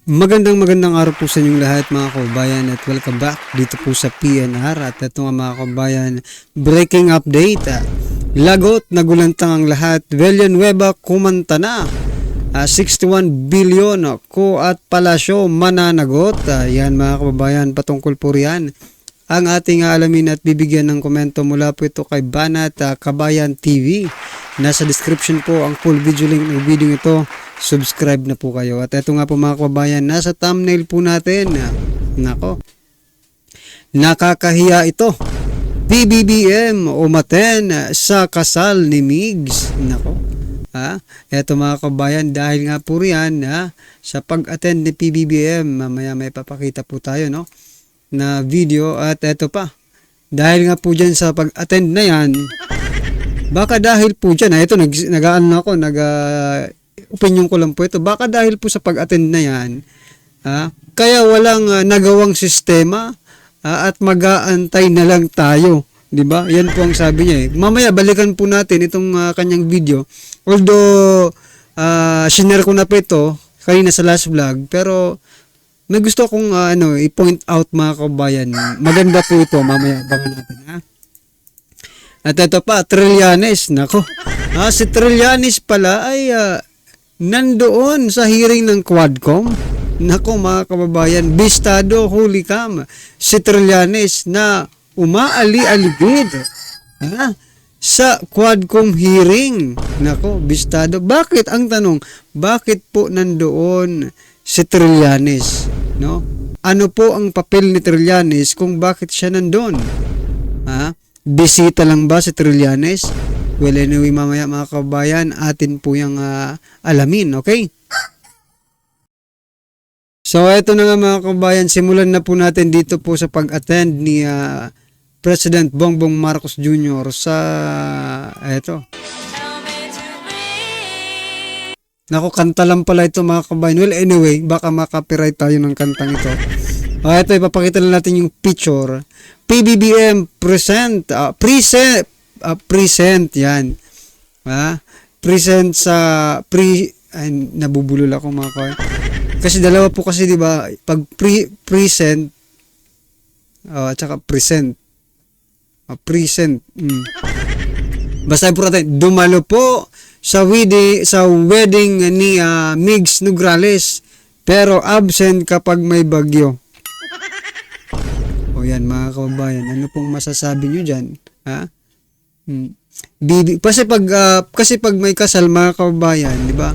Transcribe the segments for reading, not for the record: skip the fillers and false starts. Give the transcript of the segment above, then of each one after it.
Magandang araw po sa inyong lahat mga kabayan at welcome back dito po sa PNR at ito nga mga kabayan, breaking update. Lagot, nagulantang ang lahat. Villanueva kumanta na. 61 billion ko at palasyo mananagot. Yan mga kababayan, patungkol po riyan ang ating alamin at bibigyan ng komento mula po ito kay Banat Kabayan TV. Nasa description po ang full video link ng video ito. Subscribe na po kayo. At ito nga po mga kababayan, nasa thumbnail po natin. Nako, nakakahiya ito. PBBM umaten sa kasal ni Migs. Nako. Ito mga kababayan, dahil nga po riyan sa pag-attend ni PBBM, mamaya may papakita po tayo na video. At ito pa, dahil nga po dyan sa pag-attend na yan, baka dahil po dyan, ito opinion ko lang po ito, baka dahil po sa pag-attend na yan, kaya walang nagawang sistema at mag-aantay na lang tayo. Diba? Yan po ang sabi niya eh. Mamaya balikan po natin itong kanyang video. Although, sinare ko na po ito kanina sa last vlog, pero may gusto kong i-point out mga kabayan. Maganda po ito, mamaya bangan natin At ito pa, Trillanes. Nako, si Trillanes pala ay nandoon sa hearing ng Quadcom. Nako mga kababayan, bistado huli cam si Trillanes na umaali-aligid sa Quadcom hearing. Nako, bistado. Bakit? Ang tanong, bakit po nandoon si Trillanes? No? Ano po ang papel ni Trillanes kung bakit siya nandoon? Bisita lang ba si Trillanes? Well, anyway, mamaya mga kabayan, atin po yung alamin, okay? So, ito na nga mga kabayan, simulan na po natin dito po sa pag-attend ni President Bongbong Marcos Jr. sa, eto. Naku, kanta lang pala ito mga kabayan. Well, anyway, baka makapiright tayo ng kantang ito. Ito, ipapakita na natin yung picture. PBBM present yan. Present sa nabubulol ako mga kabayan. Kasi dalawa po kasi 'di ba, pag present at saka present. Present. Basta po natin, dumalo po sa wedding ni Migs Nograles pero absent kapag may bagyo. O yan mga kababayan, ano pong masasabi nyo dyan? Kasi pag may kasal mga kababayan, di ba?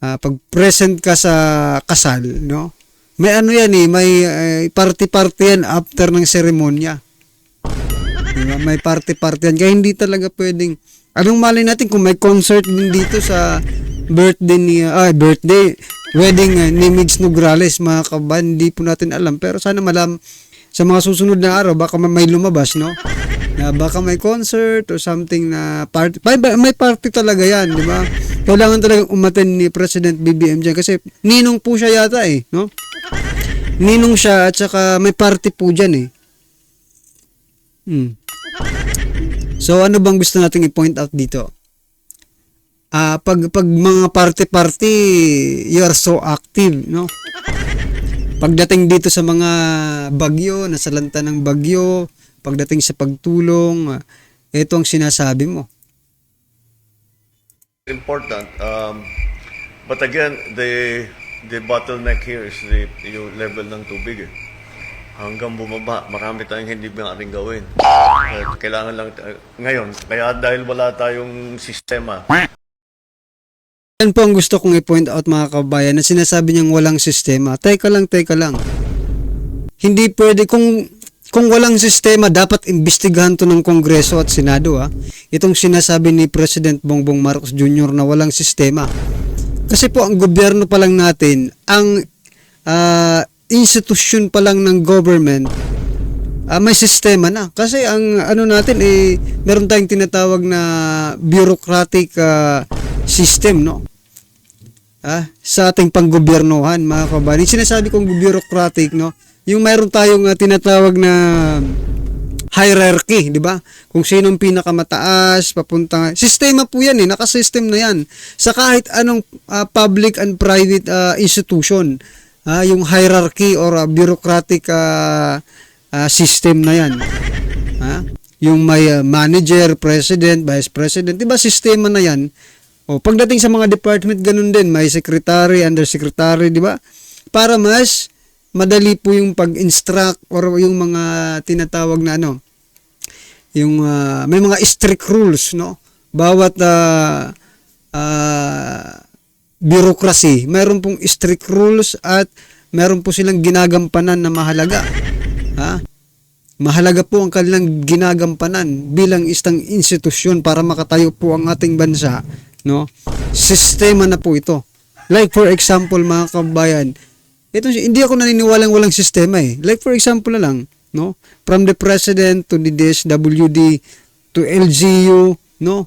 Pag present ka sa kasal, no? May yan may party-party yan after ng seremonya. Diba? May party-party yan. Kaya hindi talaga pwedeng, anong malay natin kung may concert din dito sa wedding ni Migs Nograles mga kababayan, hindi po natin alam. Pero sana sa mga susunod na araw, baka may lumabas, no? Na baka may concert or something na party. May party talaga yan, di ba? Kailangan talagang umattend ni President BBM dyan kasi ninong po siya yata no? Ninong siya at saka may party po dyan So ano bang gusto nating i-point out dito? Pag mga party, you are so active, no? Pagdating dito sa mga bagyo, nasalanta ng bagyo, pagdating sa pagtulong, ito ang sinasabi mo. Important, but again, the bottleneck here is yung level ng tubig. Hanggang bumaba, marami tayong hindi maaaring gawin. Kailangan lang ngayon, kaya dahil wala tayong sistema. Yan po ang gusto kong i-point out mga kabayan na sinasabi niyang walang sistema. Teka lang. Hindi pwede kung walang sistema, dapat imbestigahan to ng Kongreso at Senado. Itong sinasabi ni President Bongbong Marcos Jr. na walang sistema. Kasi po ang gobyerno pa lang natin, ang institusyon pa lang ng government, may sistema na. Kasi ang natin meron tayong tinatawag na bureaucratic system, no? Sa ating panggobyernohan, mga kabayan. Sinasabi kong bureaucratic, no? Yung mayroon tayong tinatawag na hierarchy, di ba? Kung sinong pinakamataas, papunta. Sistema po yan nakasystem na yan. Sa kahit anong public and private institution, yung hierarchy or bureaucratic system na yan. Yung may manager, president, vice president, di ba sistema na yan? O, pagdating sa mga department, ganun din, may secretary, undersecretary, di ba? Para mas madali po yung pag-instruct or yung mga tinatawag na yung may mga strict rules, no? Bawat bureaucracy, mayroon pong strict rules at mayroon po silang ginagampanan na mahalaga. Mahalaga po ang kanilang ginagampanan bilang isang institusyon para makatayo po ang ating bansa, no? Sistema na po ito. Like for example, mga kabayan, ito, hindi ako naniniwalang walang sistema Like for example na lang, no? From the president to the DSWD to LGU, no?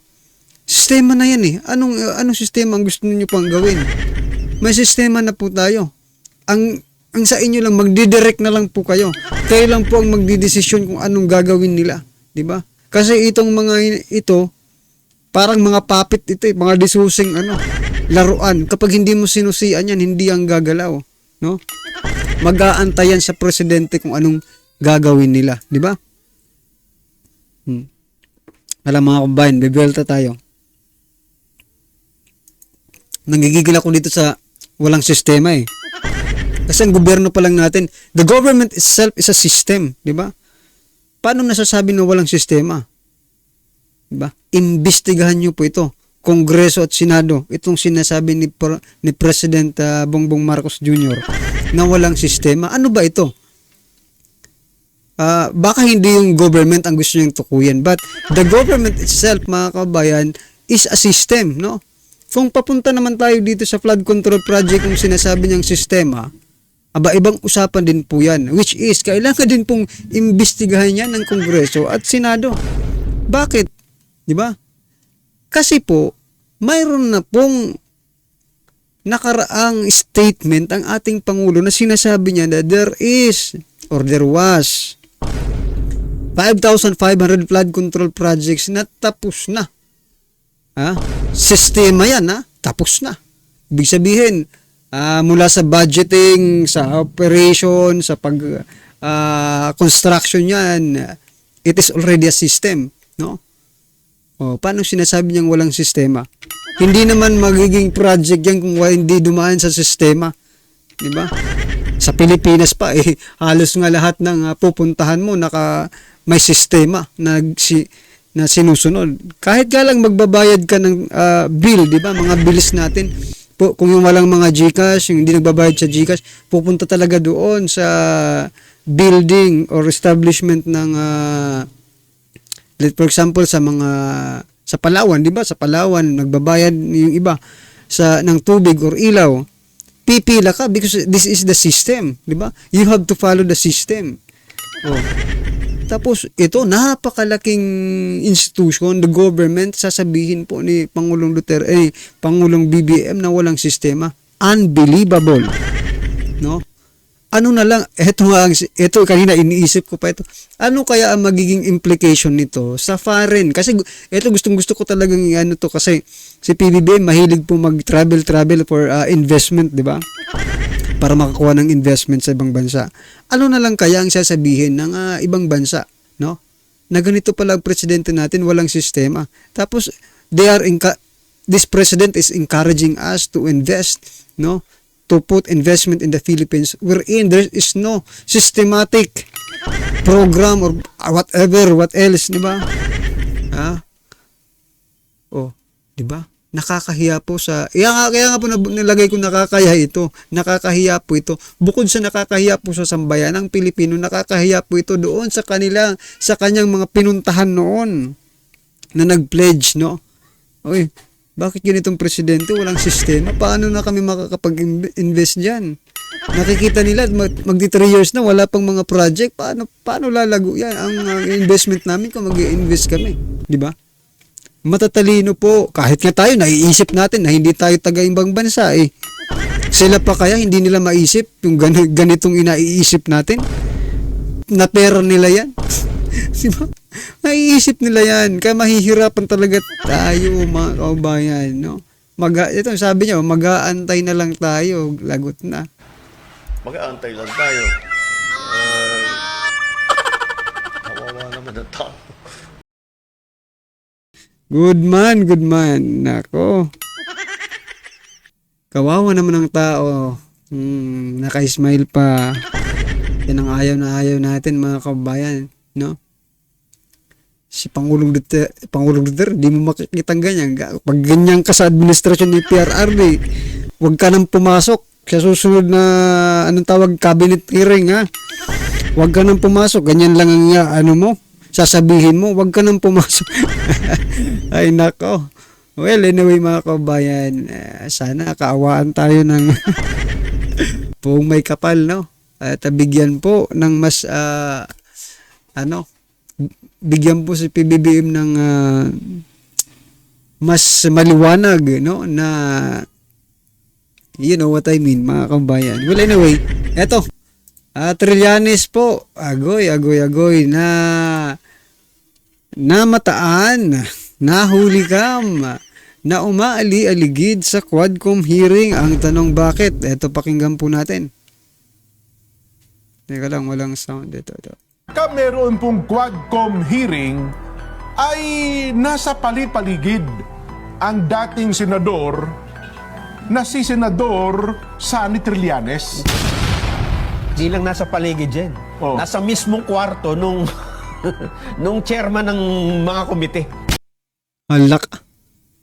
Sistema na yan Anong sistema ang gusto niyo pang gawin? May sistema na po tayo. Ang sa inyo lang, magdidirect na lang po kayo. Kayo lang po ang magdidesisyon kung anong gagawin nila. Di ba? Kasi itong mga ito, parang mga puppet ito mga disusing laruan. Kapag hindi mo sinusian yan, hindi ang gagalaw. No? Mag-aantayan sa presidente kung anong gagawin nila. Di ba? Alam mga kabayan, bebelta tayo. Nanggigigil ako dito sa walang sistema Kasi ang gobyerno pa lang natin, the government itself is a system, di ba? Paano nasasabi na walang sistema? Di ba? Imbestigahan niyo po ito. Kongreso at Senado, itong sinasabi ni President Bongbong Marcos Jr. na walang sistema. Ano ba ito? Baka hindi yung government ang gusto niyang tukuyin, but the government itself, mga kabayan, is a system, no? Kung papunta naman tayo dito sa flood control project, kung sinasabi niyang sistema, ibang usapan din po yan, which is, kailangan din pong imbestigahan yan ng Kongreso at Senado. Bakit? Di ba? Kasi po, mayroon na pong nakaraang statement ang ating Pangulo na sinasabi niya na there was 5,500 flood control projects na tapos na. Sistema yan, tapos na. Ibig sabihin, mula sa budgeting, sa operation, sa construction yan, it is already a system, no? Paano sinasabi niyang walang sistema? Hindi naman magiging project yan kung hindi dumaan sa sistema. Diba? Sa Pilipinas pa, halos nga lahat ng pupuntahan mo, may sistema na sinusunod. Kahit nga lang magbabayad ka ng bill, diba? Mga bills natin. Kung yung walang mga GCash, yung hindi nagbabayad sa GCash, pupunta talaga doon sa building or establishment ng for example sa Palawan, 'di ba? Sa Palawan nagbabayad yung iba ng tubig or ilaw. Pipila ka because this is the system, 'di ba? You have to follow the system. Tapos ito napakalaking institution, the government, sasabihin po ni Pangulong Duterte, Pangulong BBM na walang sistema. Unbelievable. No? Ano na lang, ito kanina iniisip ko pa ito. Ano kaya ang magiging implication nito sa foreign? Kasi ito gustong-gusto ko talagang kasi si PBBM mahilig po mag-travel for investment, di ba? Para makakuha ng investment sa ibang bansa. Ano na lang kaya ang sasabihin ng ibang bansa, no? Na ganito pala ang presidente natin, walang sistema. Tapos this president is encouraging us to invest, no? To put investment in the Philippines wherein there is no systematic program or what else, di ba? Di ba? Nakakahiya po kaya nga po nilagay ko nakakahiya po ito. Bukod sa nakakahiya po sa sambayan ng Pilipino, nakakahiya po ito doon sa kanyang mga pinuntahan noon na nag-pledge, no? Bakit ganitong presidente? Walang sistema. Paano na kami makakapag-invest dyan? Nakikita nila, magdi 3 years na, wala pang mga project. Paano lalago yan? Ang investment namin kung mag-i-invest kami. Di ba? Matatalino po. Kahit nga tayo, naiisip natin na hindi tayo taga-ibang bansa Sila pa kaya, hindi nila maisip yung ganitong inaiisip natin? Na pera nila yan? Diba? Naiisip nila yan. Kaya mahihirapan talaga tayo, mga kaubayan, no? Ito, sabi niya, mag-aantay na lang tayo. Lagot na. Mag-aantay lang tayo. Kawawa naman ang tao. Good man. Nako. Kawawa naman ang tao. Naka-smile pa. Yan ang ayaw na ayaw natin, mga kabayan, no? Si Pangulong Duterte, di mo makikita ganyan. Pag ganyan ka sa administrasyon ni PRRD, huwag ka nang pumasok sa susunod na, anong tawag, cabinet hearing, ha? Huwag ka nang pumasok. Ganyan lang ang, sasabihin mo, huwag ka nang pumasok. Ay, nako. Well, anyway, mga kabayan, sana kaawaan tayo ng buong may kapal, no? At bigyan po ng mas, bigyan po si PBBM ng mas maliwanag, no, na you know what I mean, mga kabayan. Well, anyway, eto, Trillanes po, agoy na namataan, nahuli kam, na umaali-aligid sa Quadcom hearing. Ang tanong, bakit? Eto, pakinggan po natin. Teka lang, walang sound dito. Meron pong Quadcom hearing ay nasa palit-paligid ang dating senador na si Senador Sani Trillanes. Di lang nasa paligid dyan. Oh. Nasa mismong kwarto nung chairman ng mga komite. Alak.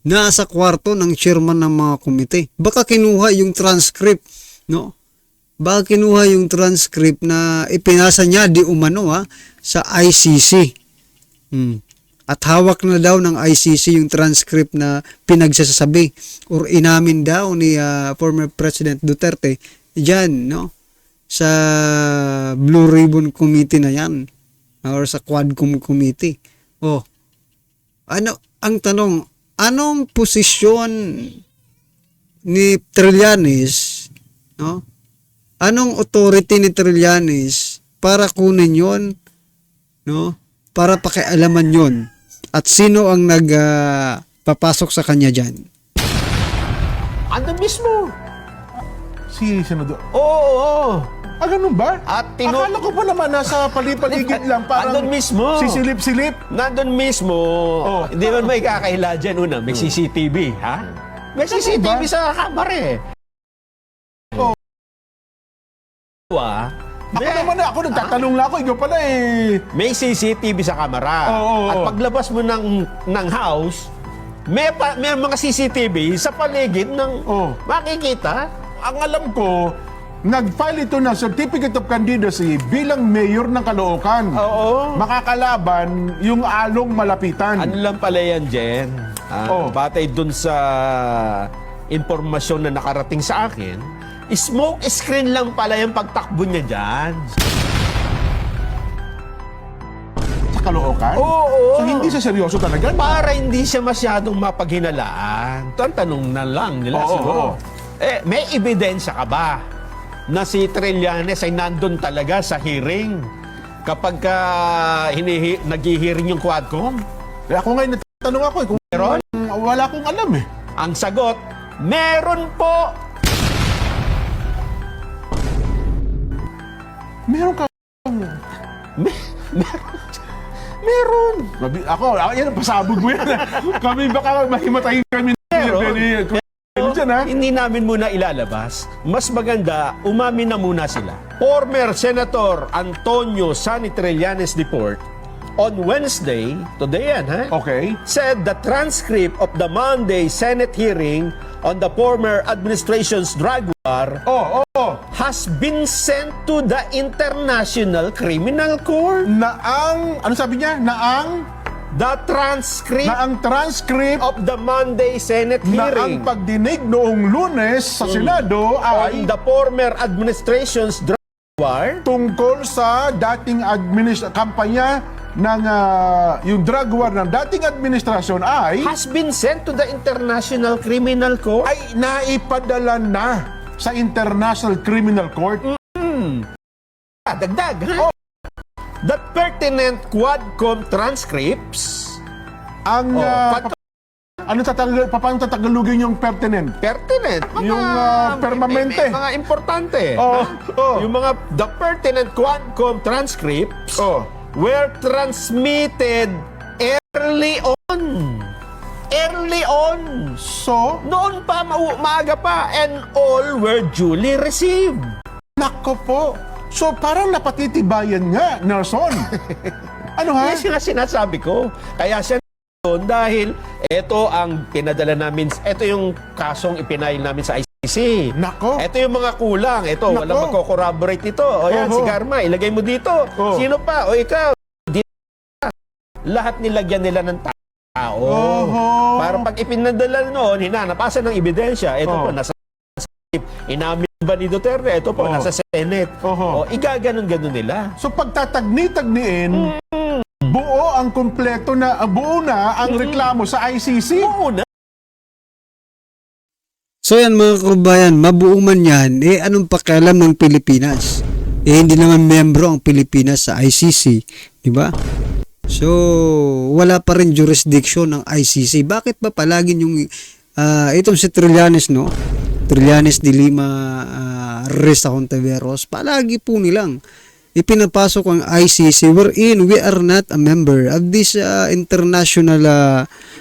Nasa kwarto ng chairman ng mga komite. Baka kinuha yung transcript, no? Baka kinuha yung transcript na ipinasa niya di umano sa ICC. At hawak na daw ng ICC yung transcript na pinagsasabi or inamin daw ni former President Duterte diyan, no? Sa Blue Ribbon Committee na yan or sa Quadcom Committee. Ano ang tanong, anong posisyon ni Trillanes, no? Anong authority ni Trillanes para kunin yon, no? Para pakialaman yon. At sino ang papasok sa kanya dyan? Ano mismo? Si Senador. Oo. Ganun ba? At Akala ko pa naman nasa palit-paligid lang, parang Andun mismo. sisilip-silip. Nandun mismo. Hindi man may kakahila dyan. Una, may CCTV, ha? May CCTV sa kamare. Ako nagtatanong lang ako, ikaw pala May CCTV sa kamera. Oo. At paglabas mo ng house, may mga CCTV sa paligid ng makikita. Ang alam ko, nag-file ito ng Certificate of Candidacy bilang mayor ng Caloocan. Oo. Makakalaban yung along malapitan. Ano lang pala yan, Jen? Batay dun sa impormasyon na nakarating sa akin, smoke screen lang pala yung pagtakbo niya dyan. Sa Caloocan? Oo. So hindi siya seryoso talaga? Para hindi siya masyadong mapaghinalaan. Ito ang tanong na lang nila siguro. May ebidensya ka ba na si Trillanes ay nandun talaga sa hearing kapag nag-hearing yung Quadcom? Ako ngayon natanong ako kung Meron? Wala akong alam Ang sagot, meron po. Meron ka. Meron. Yan, pasabog mo yan. Kami baka mahimatayin kami. Hindi namin muna ilalabas. Mas maganda, umamin na muna sila. Former Senator Antonio Sani Trillanes Deport on Wednesday, today yan, ha? Okay. Said the transcript of the Monday Senate hearing on the former administration's drug war has been sent to the International Criminal Court. Ano sabi niya? The transcript Ang transcript of the Monday Senate na ang hearing pagdinig noong Lunes sa Senado ay on the former administration's drug war tungkol sa dating kampanya ng yung drug war ng dating administrasyon ay has been sent to the International Criminal Court. naipadala na sa International Criminal Court. Dagdag, ha? that pertinent Quadcom transcripts Ang paano tatagalugin yung pertinent? pertinent. Yung, permanente. Mga importante. Yung mga the pertinent Quadcom transcripts Oh. were transmitted early on. Early on. So, Noon pa, maaga pa, and all were duly received. nako po. So, parang napatitibayan nga, Nelson. Ano ha? Yes, yung sinasabi ko. Kaya siya doon dahil ito ang pinadala namin, ito yung kasong ipinail namin sa ICC. Nako. Ito yung mga kulang. Ito, Nako. walang magko-corroborate ito. O yan, Oho. si Garma, ilagay mo dito. Oh. Sino pa? O ikaw. Lahat nilagyan nila ng tao. Oho. Para pag ipinadala noon, hinanapasan ng ebidensya. Ito Oh. po, nasa inamin ba ni Duterte? Ito po, Oh. nasa Senate. Oho. O, igaganon-ganon nila. So, pagtatagni-tagniin, buo ang kumpleto na, buo na ang reklamo sa ICC. Oo na. So yan mga kababayan, mabuo man yan, anong pakialam ng Pilipinas? Hindi naman membro ang Pilipinas sa ICC, di ba? So, wala pa rin jurisdiction ng ICC. Bakit ba palagi yung itong si Trillanes, no? Trillanes de Lima, Resta Conteveros, palagi po nilang ipinapasok ang ICC wherein we are not a member of this international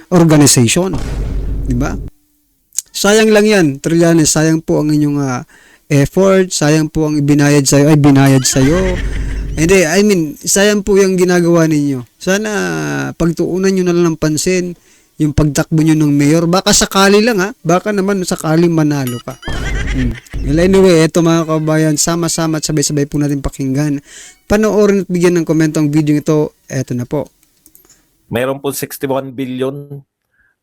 organization. Di ba? Sayang lang yan, Trillanes. Sayang po ang inyong effort. Sayang po ang binayad sa'yo. Hindi, I mean, sayang po yung ginagawa ninyo. Sana pagtuunan nyo na lang ng pansin yung pagtakbo nyo ng mayor. Baka sakali lang baka naman sakaling manalo ka. Well, anyway, eto mga kabayan, sama-sama at sabay-sabay po natin pakinggan. Panoorin at bigyan ng komento ang video ito. Eto na po. Mayroon po 61 billion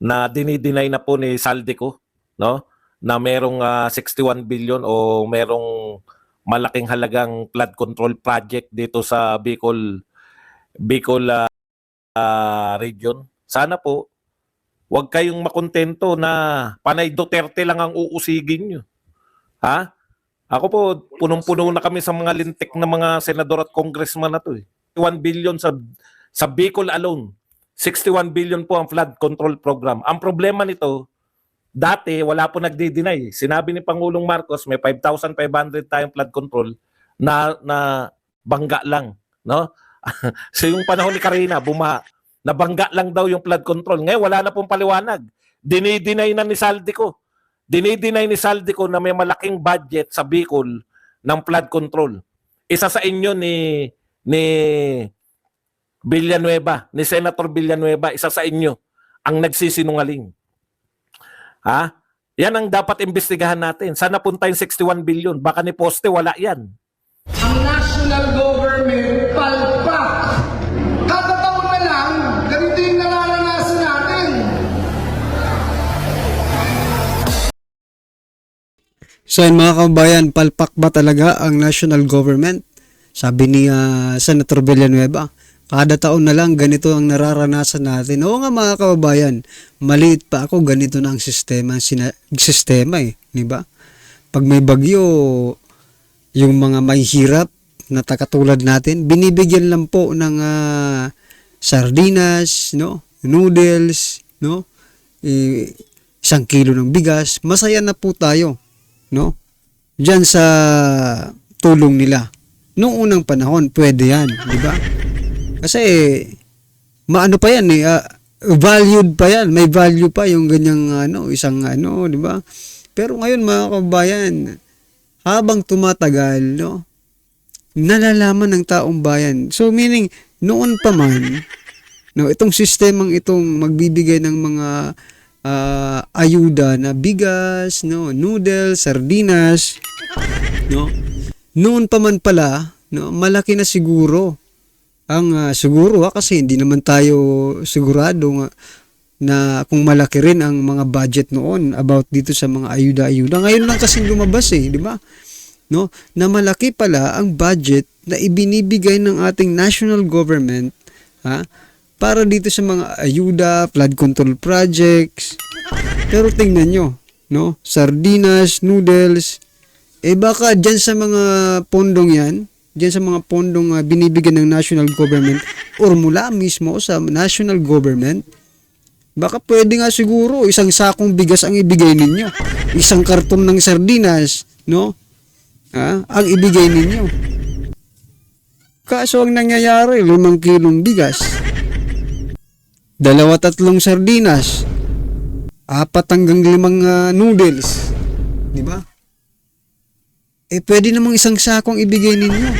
na dinideny na po ni Saldico, no? Na merong 61 billion o merong malaking halagang flood control project dito sa Bicol region. Sana po huwag kayong makontento na panay Duterte lang ang uusigin nyo. Ha? Ako po, punong-puno na kami sa mga lintik na mga senador at congressman na to. 1 billion sa Bicol alone. 61 billion po ang flood control program. Ang problema nito, dati wala po nagdi-deny. Sinabi ni Pangulong Marcos may 5,500 tayong flood control na bangga lang, no? So yung panahon ni Karina, nabangga lang daw yung flood control. Ngayon wala na pong paliwanag. Dinideny na ni Saldico. Dinideny ni Saldico na may malaking budget sa Bicol ng flood control. Isa sa inyo ni Villanueva, ni Senator Villanueva, isa sa inyo ang nagsisinungaling. Ha? Yan ang dapat imbestigahan natin. Sana punta yung 61 billion. Baka ni poste, wala yan. Ang national government palpak. Kada taon na lang, ganito yung nararanasan natin. So yun mga kabayan, palpak ba talaga ang national government? Sabi ni Senator Villanueva, kada taon na lang ganito ang nararanasan natin. Oo nga mga kababayan, maliit pa ako, ganito na ang sistema, di ba? Pag may bagyo, yung mga may hirap na katulad natin, binibigyan lang po ng sardinas, no? Noodles, no? 1 kilo ng bigas, masaya na po tayo, no? Diyan sa tulong nila. Noong unang panahon, pwede yan, di ba? Kasi, maano pa yan valued pa yan, may value pa yung ganyang di ba? Pero ngayon mga kabayan, habang tumatagal, no, nalalaman ng taong bayan. So meaning, noon pa man, no, itong sistemang itong magbibigay ng mga ayuda na bigas, no, noodles, sardinas, no, noon pa man pala, no, malaki na siguro ang siguro kasi hindi naman tayo sigurado na kung malaki rin ang mga budget noon about dito sa mga ayuda-ayuda. Ngayon lang kasi lumabas di ba? No, na malaki pala ang budget na ibinibigay ng ating national government para dito sa mga ayuda, flood control projects. Pero tingnan nyo, no, sardinas, noodles, baka dyan sa mga pondong yan, diyan sa mga pondong binibigyan ng national government or mula mismo sa national government, baka pwede nga siguro isang sakong bigas ang ibigay ninyo. Isang karton ng sardinas, no? Ang ibigay ninyo. Kaso ang nangyayari, 5 kilong bigas, 2-3 sardinas, 4 hanggang 5 noodles. Di ba? Pwede namang isang sakong ibigay ninyo.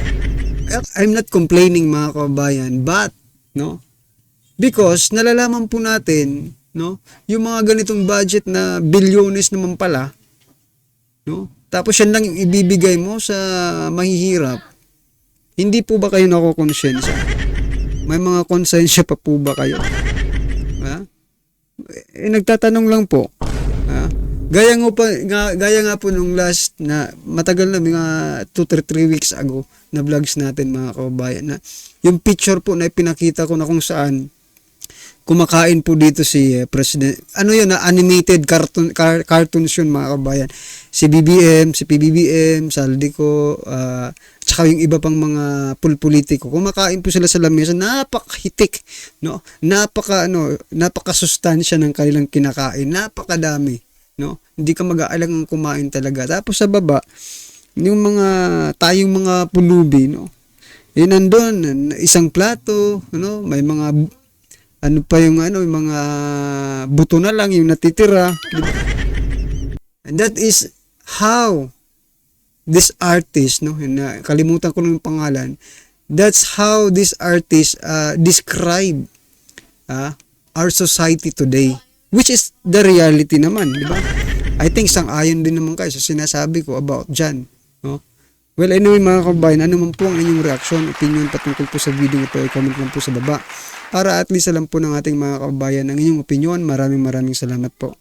I'm not complaining mga kababayan, but, no? Because, nalalaman po natin, no? Yung mga ganitong budget na bilyones naman pala, no? Tapos yan lang yung ibibigay mo sa mahihirap. Hindi po ba kayo nakokonsensya? May mga konsensya pa po ba kayo? Nagtatanong lang po. Gaya nga po nung last na matagal na mga 2-3 weeks ago na vlogs natin mga kababayan, na yung picture po na ipinakita ko na kung saan kumakain po dito si President. Ano yun, animated cartoons yun mga kababayan. Si BBM, si PBBM, Saldico, tsaka yung iba pang mga pulpolitiko. Kumakain po sila sa lamesa, napakahitik, no? Napakasustansya ng kanilang kinakain, napakadami, no? Hindi ka mag-aalang kumain talaga. Tapos sa baba, yung tayong mga pulubi, no? Nandun, isang plato, no? May mga yung mga buto na lang yung natitira. And that is how this artist, no, kalimutan ko ng pangalan, that's how this artist describe our society today, which is the reality naman, di ba? I think sang-ayon din naman kayo sa sinasabi ko about dyan, no? Well, anyway mga kababayan, ano man po ang inyong reaksyon, opinion patungkol po sa video ito, i-comment lang po sa baba para at least alam po ng ating mga kababayan ang inyong opinion. Maraming salamat po.